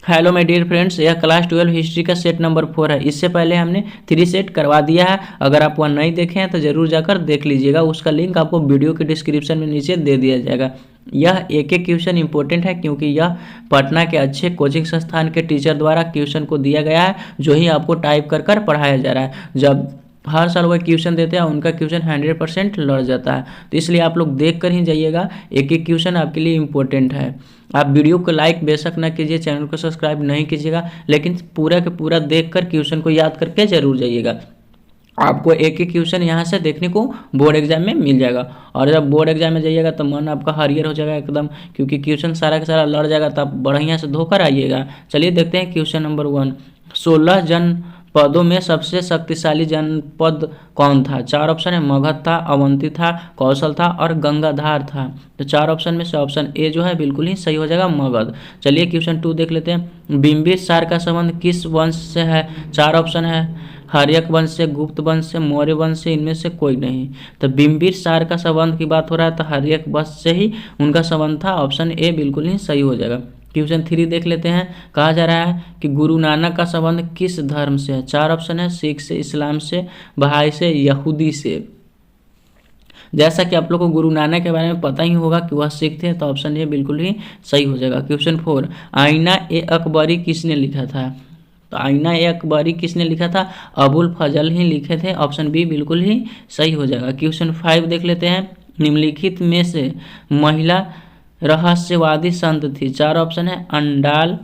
Hello my dear friends, यह class 12 history का set number 4 है। इससे पहले हमने 3 सेट करवा दिया है। अगर आप वह नहीं देखे हैं तो ज़रूर जाकर देख लीजिएगा। उसका लिंक आपको वीडियो के डिस्क्रिप्शन में नीचे दे दिया जाएगा। यह एक एक क्वेश्चन इंपॉर्टेंट है क्योंकि यह पटना के अच्छे कोचिंग संस्थान के टीचर द्वारा क्वेश्चन को दिया गया है, जो ही आपको टाइप कर कर पढ़ाया जा रहा है। जब हर साल वह क्वेश्चन देते हैं, उनका क्वेश्चन 100% लड़ जाता है। तो इसलिए आप लोग देख कर ही जाइएगा, एक एक क्वेश्चन आपके लिए इम्पोर्टेंट है। आप वीडियो को लाइक बेशक न कीजिए, चैनल को सब्सक्राइब नहीं कीजिएगा, लेकिन पूरा के पूरा देख कर क्वेश्चन को याद करके जरूर जाइएगा। आपको एक एक क्वेश्चन यहाँ से देखने को बोर्ड एग्जाम में मिल जाएगा। और जब बोर्ड एग्जाम में जाइएगा तो मन आपका हरियर हो जाएगा एकदम, क्योंकि क्वेश्चन सारा का सारा लड़ जाएगा। तो आप बढ़िया से धोकर आइएगा। चलिए देखते हैं क्वेश्चन नंबर 1। 16 जनपदों में सबसे शक्तिशाली जनपद कौन था? 4 ऑप्शन है। मगध था, अवंती था, कौशल था और गंगाधार था। तो 4 ऑप्शन में से ऑप्शन ए जो है बिल्कुल ही सही हो जाएगा, मगध। चलिए क्वेश्चन 2 देख लेते हैं। बिंबिसार का संबंध किस वंश से है? 4 ऑप्शन है। हर्यक वंश से, गुप्त वंश से, मौर्य वंश से, इनमें से कोई नहीं। तो बिंबिसार का संबंध की बात हो रहा है तो हर्यक वंश से ही उनका संबंध था। ऑप्शन ए बिल्कुल ही सही हो जाएगा। क्वेश्चन 3 देख लेते हैं। कहा जा रहा है कि गुरु नानक का संबंध किस धर्म से है? 4 ऑप्शन है। सिख से, इस्लाम से, बहाई से, यहूदी से। जैसा कि आप लोग को गुरु नानक के बारे में पता ही होगा कि वह सिख थे, तो ऑप्शन ए बिल्कुल ही सही हो जाएगा। क्वेश्चन 4। आईना ए अकबरी किसने लिखा था? तो आईना ए अकबरी किसने लिखा था? अबुल फजल ही लिखे थे। ऑप्शन बी बिल्कुल ही सही हो जाएगा। क्वेश्चन 5 देख लेते हैं। निम्नलिखित में से महिला रहस्यवादी संत थी? 4 ऑप्शन है। अंडाल,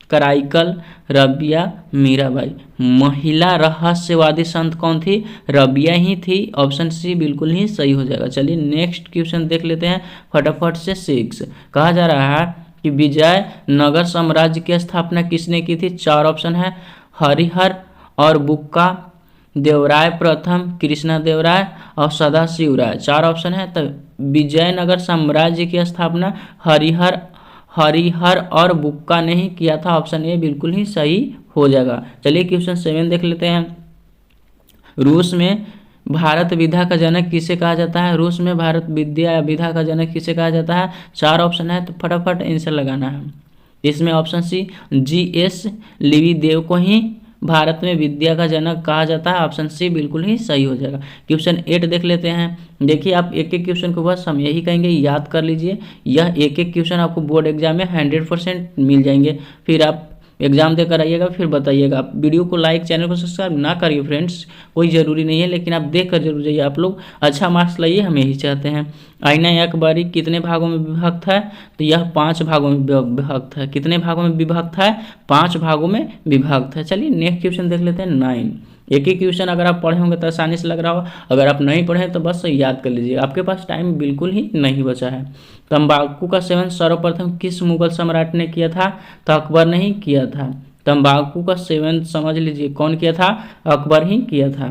कराइकल, रबिया, मीराबाई। महिला रहस्यवादी संत कौन थी? रबिया ही थी। ऑप्शन सी बिल्कुल ही सही हो जाएगा। चलिए नेक्स्ट क्वेश्चन देख लेते हैं फटाफट से। 6 कहा जा रहा है कि विजयनगर साम्राज्य की स्थापना किसने की थी? 4 ऑप्शन है। हरिहर और बुक्का, देवराय प्रथम, कृष्णा देवराय और सदाशिव राय। 4 ऑप्शन है। तो विजयनगर साम्राज्य की स्थापना हरिहर और बुक्का ने ही किया था। ऑप्शन ए बिल्कुल ही सही हो जाएगा। चलिए क्वेश्चन 7 देख लेते हैं। रूस में भारत विधा का जनक किसे कहा जाता है? रूस में भारत विद्या या विधा का जनक किसे कहा जाता है? 4 ऑप्शन है। तो फटाफट आंसर लगाना है। इसमें ऑप्शन सी GS लिविदेव को ही भारत में विद्या का जनक कहा जाता है। ऑप्शन सी बिल्कुल ही सही हो जाएगा। क्वेश्चन 8 देख लेते हैं। देखिए आप एक एक क्वेश्चन को बस हम यही कहेंगे, याद कर लीजिए। यह एक एक क्वेश्चन आपको बोर्ड एग्जाम में 100% मिल जाएंगे। फिर आप एग्जाम देकर आइएगा, फिर बताइएगा। आप वीडियो को लाइक, चैनल को सब्सक्राइब ना करिए फ्रेंड्स, कोई ज़रूरी नहीं है, लेकिन आप देख कर जरूर जाइए। आप लोग अच्छा मार्क्स लाइए, हम यही चाहते हैं। आईना ए अकबरी कितने भागों में विभक्त है? तो यह 5 भागों में विभक्त है। कितने भागों में विभक्त है? 5 भागों में विभक्त है। चलिए नेक्स्ट क्वेश्चन देख लेते हैं 9। एक ही क्वेश्चन अगर आप पढ़े होंगे तो आसानी से लग रहा हो, अगर आप नहीं पढ़े तो बस याद कर लीजिए। आपके पास टाइम बिल्कुल ही नहीं बचा है। तंबाकू का सेवन सर्वप्रथम किस मुगल सम्राट ने किया था? तो अकबर ने ही किया था। तंबाकू का सेवन समझ लीजिए कौन किया था? अकबर ही किया था।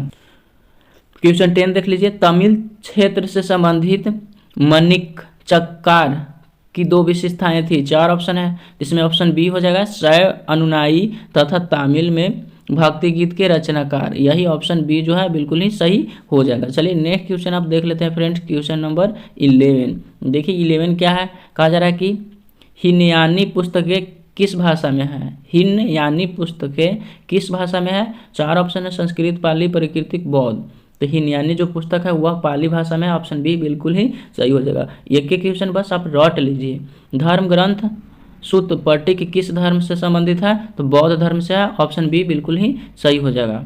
क्वेश्चन 10 देख लीजिए। तमिल क्षेत्र से संबंधित मणिकचक्कार की 2 विशेषताएं थी। 4 ऑप्शन है। इसमें ऑप्शन बी हो जाएगा। शैव अनुयायी तथा तमिल में भक्ति गीत के रचनाकार। यही ऑप्शन बी जो है बिल्कुल ही सही हो जाएगा। चलिए नेक्स्ट क्वेश्चन आप देख लेते हैं फ्रेंड्स। Question number 11। देखिए 11 क्या है? कहा जा रहा है कि हिनयानी पुस्तकें किस भाषा में है? हिनयानी पुस्तकें किस भाषा में है? 4 ऑप्शन है। संस्कृत, पाली, प्राकृतिक, बौद्ध। तो हिनयानी जो पुस्तक है वह पाली भाषा में है। ऑप्शन बी बिल्कुल ही सही हो जाएगा। एक एक क्वेश्चन बस आप रट लीजिए। धर्म ग्रंथ सूत पट्टिक किस धर्म से संबंधित है? तो बौद्ध धर्म से है। ऑप्शन बी बिल्कुल ही सही हो जाएगा।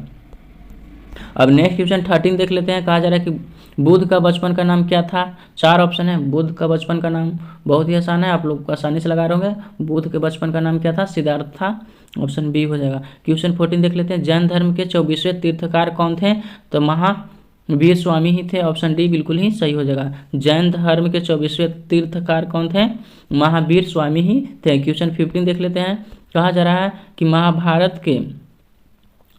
अब नेक्स्ट क्वेश्चन 13 देख लेते हैं। कहा जा रहा है कि बुद्ध का बचपन का नाम क्या था? 4 ऑप्शन है। बुद्ध का बचपन का नाम बहुत ही आसान है, आप लोग आसानी से लगा रहे होंगे। बुद्ध के बचपन का नाम क्या था? सिद्धार्थ था। ऑप्शन बी हो जाएगा। क्वेश्चन 14 देख लेते हैं। जैन धर्म के 24वें तीर्थकार कौन थे? तो महावीर स्वामी ही थे। ऑप्शन डी बिल्कुल ही सही हो जाएगा। जैन धर्म के 24वें तीर्थकार कौन थे? महावीर स्वामी ही थे। क्वेश्चन 15 देख लेते हैं। कहा जा रहा है कि महाभारत के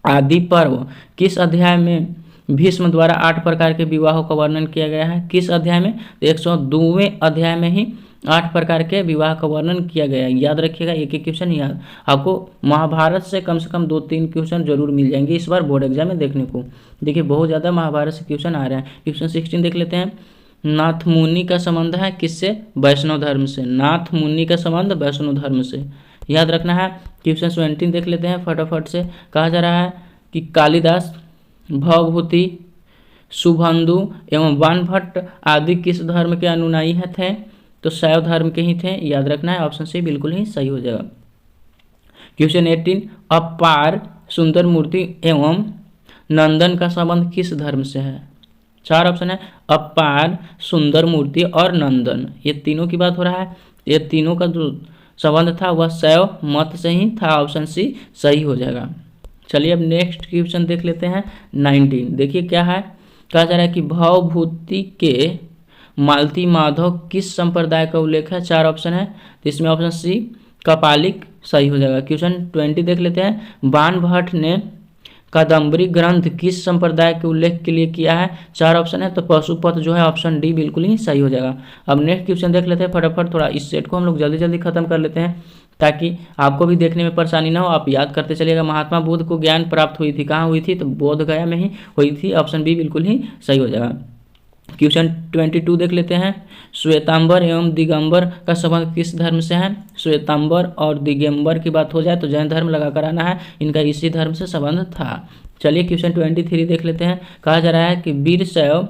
आदि पर्व किस अध्याय में भीष्म द्वारा 8 प्रकार के विवाहों का वर्णन किया गया है? किस अध्याय में? तो 102वें अध्याय में ही 8 प्रकार के विवाह का वर्णन किया गया है। याद रखिएगा, एक एक क्वेश्चन याद। आपको महाभारत से कम 2-3 क्वेश्चन जरूर मिल जाएंगे इस बार बोर्ड एग्जाम में देखने को। देखिए बहुत ज़्यादा महाभारत से क्वेश्चन आ रहे हैं। क्वेश्चन 16 देख लेते हैं। नाथ मुनि का संबंध है किससे? वैष्णव धर्म से। नाथ मुनि का संबंध वैष्णव धर्म से। याद रखना है। क्वेश्चन 17 देख लेते हैं फटाफट से। कहा जा रहा है कि कालिदास, भवभूति, शुभंदु एवं वानभट्ट आदि किस धर्म के अनुयायी थे? तो शैव धर्म के ही थे। याद रखना है, ऑप्शन सी बिल्कुल ही सही हो जाएगा। क्वेश्चन 18, अपार, सुंदर मूर्ति एवं नंदन का संबंध किस धर्म से है? 4 ऑप्शन है, अपार, सुंदर मूर्ति और नंदन, ये तीनों की बात हो रहा है। ये तीनों का जो संबंध था वह शैव मत से ही था। ऑप्शन सी सही हो जाएगा। चलिए अब नेक्स्ट क्वेश्चन देख लेते हैं 19। देखिए क्या है, कहा जा रहा है कि भवभूति के मालती माधव किस संप्रदाय का उल्लेख है? 4 ऑप्शन है, तो इसमें ऑप्शन सी कपालिक सही हो जाएगा। क्वेश्चन 20 देख लेते हैं, वानभट्ट ने कादम्बरी ग्रंथ किस संप्रदाय के उल्लेख के लिए किया है? 4 ऑप्शन है, तो पशुपत जो है ऑप्शन डी बिल्कुल ही सही हो जाएगा। अब नेक्स्ट क्वेश्चन देख लेते हैं फटाफट। थोड़ा इस सेट को हम लोग जल्दी जल्दी खत्म कर लेते हैं ताकि आपको भी देखने में परेशानी ना हो, आप याद करते चलिएगा। महात्मा बुद्ध को ज्ञान प्राप्त हुई थी, कहाँ हुई थी? तो बोध गया में ही हुई थी। ऑप्शन बी बिल्कुल ही सही हो जाएगा। क्वेश्चन 22 देख लेते हैं, श्वेतांबर एवं दिगंबर का संबंध किस धर्म से है? श्वेतांबर और दिगंबर की बात हो जाए तो जैन धर्म लगा कर आना है, इनका इसी धर्म से संबंध था। चलिए क्वेश्चन 23 देख लेते हैं। कहा जा रहा है कि वीरशैव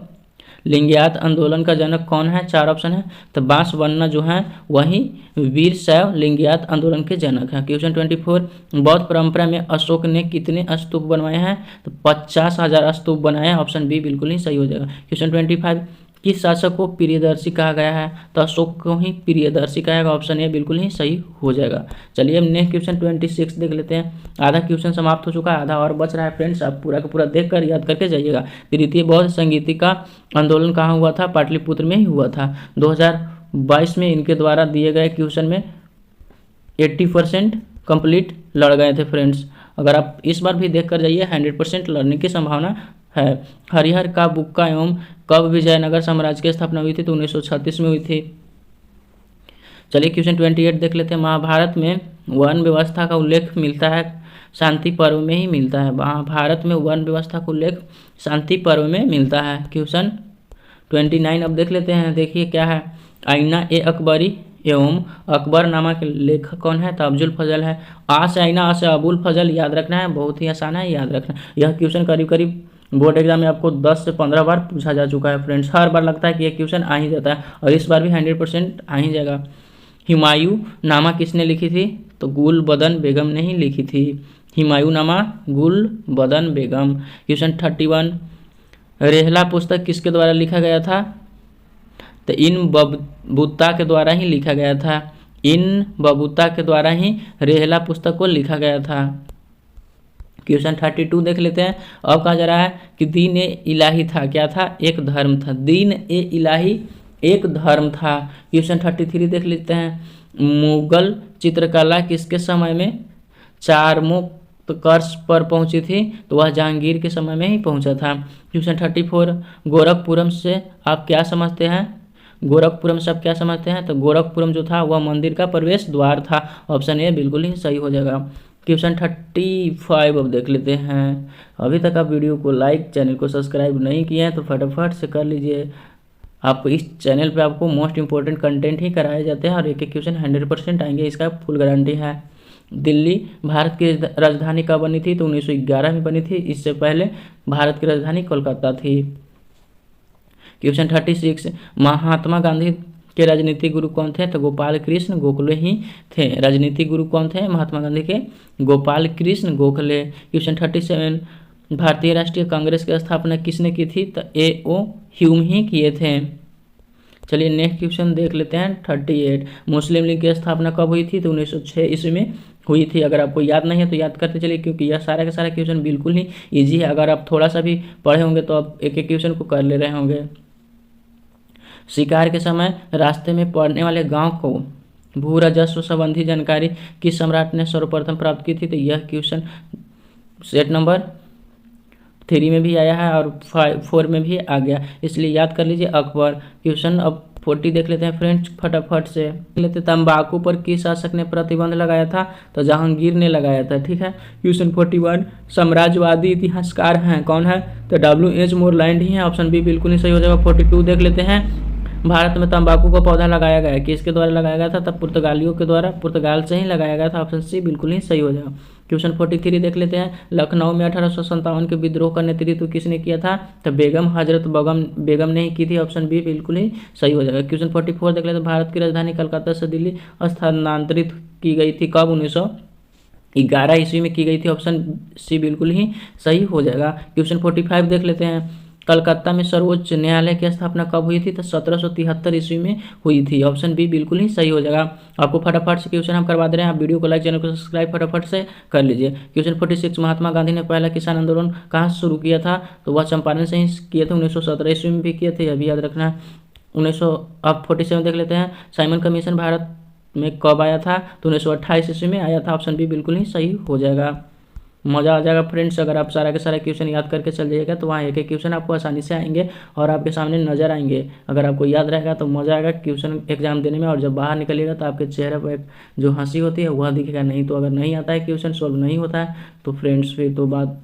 लिंगायत आंदोलन का जनक कौन है? 4 ऑप्शन है, तो बांसवाना जो है वही वीरशैव लिंगायत आंदोलन के जनक हैं। क्वेश्चन 24, बौद्ध परंपरा में अशोक ने कितने स्तूप बनवाए हैं? तो 50,000 स्तूप बनाए हैं। ऑप्शन बी बिल्कुल ही सही हो जाएगा। क्वेश्चन 25, किस शासक को प्रियदर्शी कहा गया है? तो अशोक को ही प्रियदर्शी कहा गया। ऑप्शन ए बिल्कुल ही सही हो जाएगा। चलिए अब नेक्स्ट क्वेश्चन 26 देख लेते हैं। आधा क्वेश्चन समाप्त हो चुका है, आधा और बच रहा है फ्रेंड्स, आप पूरा का पूरा देख कर याद करके जाइएगा। तृतीय बौद्ध संगीति का आंदोलन कहाँ हुआ था? पाटलिपुत्र में ही हुआ था। 2022 में इनके द्वारा दिए गए क्वेश्चन में 80% कंप्लीट लड़ गए थे फ्रेंड्स। अगर आप इस बार भी देख कर जाइए 100% लड़ने की संभावना है। हरिहर का बुक्का एवं कब विजयनगर साम्राज्य की स्थापना हुई थी? तो 1936 में हुई थी। चलिए क्वेश्चन 28 देख लेते हैं। महाभारत में वन व्यवस्था का उल्लेख मिलता है शांति पर्व में ही मिलता है। महाभारत में वन व्यवस्था का उल्लेख शांति पर्व में मिलता है। क्वेश्चन 29 अब देख लेते हैं। देखिए क्या है, आईना ए अकबरी एवं अकबरनामा के लेखक कौन है? तो अब्दुल फजल है। आ से आईना, आ से अबुल फजल याद रखना है, बहुत ही आसान है याद रखना। यह क्वेश्चन करीब करीब बोर्ड एग्जाम में आपको 10 से 15 बार पूछा जा चुका है फ्रेंड्स। हर बार लगता है कि ये क्वेश्चन आ ही जाता है और इस बार भी 100% आ ही जाएगा। हुमायूं नामा किसने लिखी थी? तो गुलबदन बेगम ने ही लिखी थी। हुमायूं नामा गुलबदन बेगम। क्वेश्चन 31, रेहला पुस्तक किसके द्वारा लिखा गया था? तो इन बबूता के द्वारा ही लिखा गया था। इन बबूता के द्वारा ही रेहला पुस्तक को लिखा गया था। क्वेश्चन 32 देख लेते हैं। अब कहा जा रहा है कि दीन ए इलाही था, क्या था? एक धर्म था। दीन ए इलाही एक धर्म था। क्वेश्चन 33 देख लेते हैं। मुगल चित्रकला किसके समय में चारमोत्कर्ष पर पहुंची थी? तो वह जहांगीर के समय में ही पहुंचा था। क्वेश्चन 34, गोरखपुरम से आप क्या समझते हैं? गोरखपुरम से आप क्या समझते हैं? तो गोरखपुरम जो था वह मंदिर का प्रवेश द्वार था। ऑप्शन ए बिल्कुल ही सही हो जाएगा। क्वेश्चन 35 अब देख लेते हैं। अभी तक आप वीडियो को लाइक, चैनल को सब्सक्राइब नहीं किए हैं तो फटाफट से कर लीजिए। आप इस चैनल पे आपको मोस्ट इंपॉर्टेंट कंटेंट ही कराए जाते हैं और एक एक क्वेश्चन 100% आएंगे, इसका फुल गारंटी है। दिल्ली भारत की राजधानी कब बनी थी? तो 1911 में बनी थी। इससे पहले भारत की राजधानी कोलकाता थी। क्वेश्चन 36, महात्मा गांधी के राजनीतिक गुरु कौन थे? तो गोपाल कृष्ण गोखले ही थे। राजनीतिक गुरु कौन थे महात्मा गांधी के? गोपाल कृष्ण गोखले। क्वेश्चन 37, भारतीय राष्ट्रीय कांग्रेस की स्थापना किसने की थी? तो A.O. ह्यूम ही किए थे। चलिए नेक्स्ट क्वेश्चन देख लेते हैं 38, मुस्लिम लीग की स्थापना कब हुई थी? तो 1906 ईस्वी में हुई थी। अगर आपको याद नहीं है तो याद करते चलिए, क्योंकि यह सारा का सारा क्वेश्चन बिल्कुल ही ईजी है। अगर आप थोड़ा सा भी पढ़े होंगे तो आप एक एक क्वेश्चन को कर ले रहे होंगे। शिकार के समय रास्ते में पड़ने वाले गांव को भू राजस्व संबंधी जानकारी किस सम्राट ने सर्वप्रथम प्राप्त की थी? तो यह क्वेश्चन सेट नंबर 3 में भी आया है और 4 में भी आ गया, इसलिए याद कर लीजिए अकबर। क्वेश्चन अब 40 देख लेते हैं फ्रेंड्स फटाफट से लेते। तंबाकू पर किस शासक ने प्रतिबंध लगाया था? तो जहांगीर ने लगाया था। ठीक है। क्वेश्चन 41, साम्राज्यवादी इतिहासकार हैं कौन है? तो W.H. मोरलैंड ही है। ऑप्शन बी बिल्कुल ही सही हो जाएगा। 42 देख लेते हैं। भारत में तंबाकू का पौधा लगाया गया है, किसके द्वारा लगाया गया था? तब पुर्तगालियों के द्वारा, पुर्तगाल से ही लगाया गया था। ऑप्शन सी बिल्कुल ही सही हो जाएगा। क्वेश्चन 43 देख लेते हैं। लखनऊ में 1857 के विद्रोह का नेतृत्व किसने किया था? तो बेगम हजरत बेगम ने ही की थी। ऑप्शन बी बिल्कुल ही सही हो जाएगा। क्वेश्चन 44 देख लेते हैं। भारत की राजधानी कलकत्ता से दिल्ली स्थानांतरित की गई थी कब? 1911 ईस्वी में की गई थी। ऑप्शन सी बिल्कुल ही सही हो जाएगा। क्वेश्चन 45 देख लेते हैं। कलकत्ता में सर्वोच्च न्यायालय की स्थापना कब हुई थी? तो 1773 ईस्वी में हुई थी। ऑप्शन बी बिल्कुल ही सही हो जाएगा। आपको फटाफट से क्वेश्चन हम करवा दे रहे हैं, आप वीडियो को लाइक, चैनल को सब्सक्राइब फटाफट से कर लीजिए। क्वेश्चन 46, महात्मा गांधी ने पहला किसान आंदोलन कहाँ से शुरू किया था? तो वह चंपारण से ही किए थे। 1917 ईस्वी में भी किए थे, अभी याद रखना है। 1900 अब 47 देख लेते हैं। साइमन कमीशन भारत में कब आया था? तो 1928 ईस्वी में आया था। ऑप्शन बी बिल्कुल ही सही हो जाएगा। मज़ा आ जाएगा फ्रेंड्स, अगर आप सारा के सारा क्वेश्चन याद करके चल जाइएगा तो वहाँ एक एक क्वेश्चन आपको आसानी से आएंगे और आपके सामने नजर आएंगे। अगर आपको याद रहेगा तो मज़ा आएगा क्वेश्चन एग्जाम देने में, और जब बाहर निकलिएगा तो आपके चेहरे पर एक जो हंसी होती है वह दिखेगा। नहीं तो अगर नहीं आता है, क्वेश्चन सॉल्व नहीं होता है तो फ्रेंड्स फिर तो बात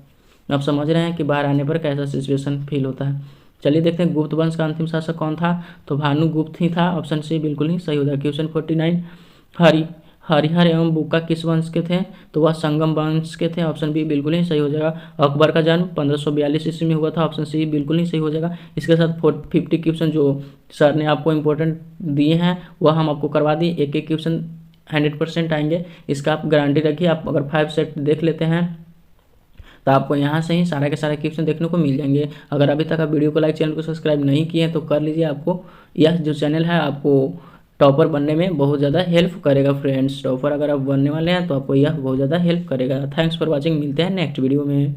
आप समझ रहे हैं कि बाहर आने पर कैसा सिचुएशन फील होता है। चलिए देखते हैं, गुप्त वंश का अंतिम शासक कौन था? तो भानुगुप्त ही था। ऑप्शन सी बिल्कुल ही सही हो जाएगा। क्वेश्चन 49, हरिहर एवं बुक्का किस वंश के थे? तो वह संगम वंश के थे। ऑप्शन बी बिल्कुल ही सही हो जाएगा। अकबर का जन्म 1542 ईस्वी में हुआ था। ऑप्शन सी बिल्कुल ही सही हो जाएगा। इसके साथ 50 क्वेश्चन जो सर ने आपको इंपॉर्टेंट दिए हैं वह हम आपको करवा दिए। एक एक क्वेश्चन 100% आएंगे, इसका आप गारंटी रखिए। आप अगर 5 सेट देख लेते हैं तो आपको यहाँ से ही सारा के सारे क्वेश्चन देखने को मिल जाएंगे। अगर अभी तक आप वीडियो को लाइक, चैनल को सब्सक्राइब नहीं किए हैं तो कर लीजिए। आपको यह जो चैनल है आपको टॉपर बनने में बहुत ज़्यादा हेल्प करेगा फ्रेंड्स। टॉपर अगर आप बनने वाले हैं तो आपको यह बहुत ज़्यादा हेल्प करेगा। थैंक्स फॉर वॉचिंग, मिलते हैं नेक्स्ट वीडियो में।